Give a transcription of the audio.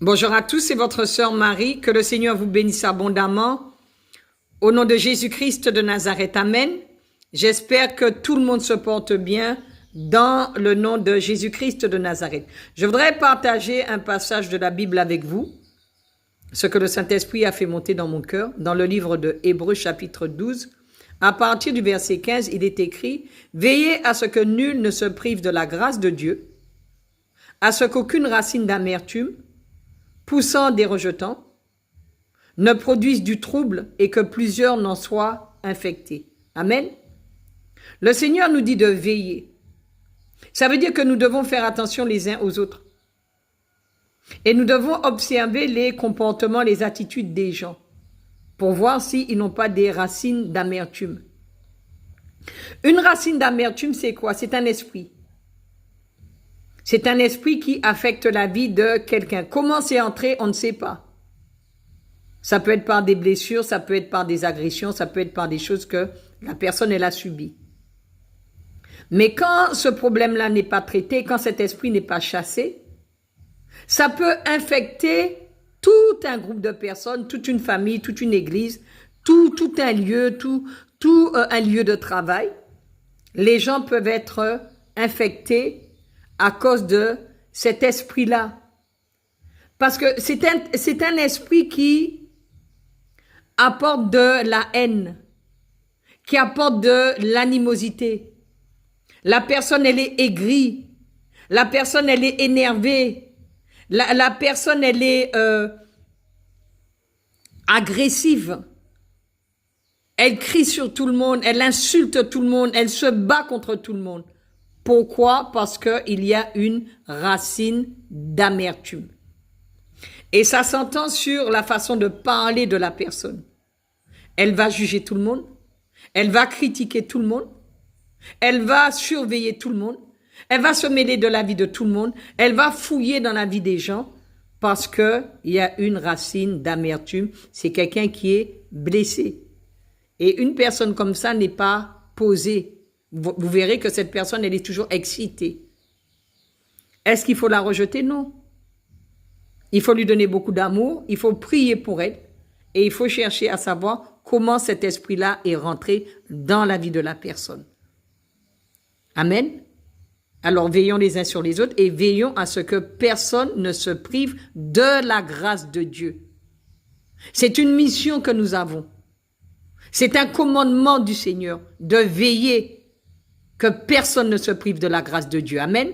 Bonjour à tous, c'est votre sœur Marie. Que le Seigneur vous bénisse abondamment. Au nom de Jésus-Christ de Nazareth, Amen. J'espère que tout le monde se porte bien dans le nom de Jésus-Christ de Nazareth. Je voudrais partager un passage de la Bible avec vous, ce que le Saint-Esprit a fait monter dans mon cœur, dans le livre de Hébreux chapitre 12. À partir du verset 15, il est écrit « Veillez à ce que nul ne se prive de la grâce de Dieu, à ce qu'aucune racine d'amertume, poussant des rejetants, ne produise du trouble et que plusieurs n'en soient infectés. » Amen. Le Seigneur nous dit de veiller. Ça veut dire que nous devons faire attention les uns aux autres. Et nous devons observer les comportements, les attitudes des gens pour voir s'ils n'ont pas des racines d'amertume. Une racine d'amertume, c'est quoi? C'est un esprit. C'est un esprit qui affecte la vie de quelqu'un. Comment c'est entré, on ne sait pas. Ça peut être par des blessures, ça peut être par des agressions, ça peut être par des choses que la personne elle a subies. Mais quand ce problème-là n'est pas traité, quand cet esprit n'est pas chassé, ça peut infecter tout un groupe de personnes, toute une famille, toute une église, tout un lieu, tout un lieu de travail. Les gens peuvent être infectés à cause de cet esprit-là. Parce que c'est un esprit qui apporte de la haine, qui apporte de l'animosité. La personne, elle est aigrie. La personne, elle est énervée. La personne, elle est agressive. Elle crie sur tout le monde, elle insulte tout le monde, elle se bat contre tout le monde. Pourquoi? Parce qu'il y a une racine d'amertume. Et ça s'entend sur la façon de parler de la personne. Elle va juger tout le monde, elle va critiquer tout le monde, elle va surveiller tout le monde, elle va se mêler de la vie de tout le monde, elle va fouiller dans la vie des gens parce qu'il y a une racine d'amertume. C'est quelqu'un qui est blessé. Et une personne comme ça n'est pas posée. Vous verrez que cette personne, elle est toujours excitée. Est-ce qu'il faut la rejeter? Non. Il faut lui donner beaucoup d'amour, il faut prier pour elle et il faut chercher à savoir comment cet esprit-là est rentré dans la vie de la personne. Amen. Alors veillons les uns sur les autres et veillons à ce que personne ne se prive de la grâce de Dieu. C'est une mission que nous avons. C'est un commandement du Seigneur de veiller que personne ne se prive de la grâce de Dieu. Amen.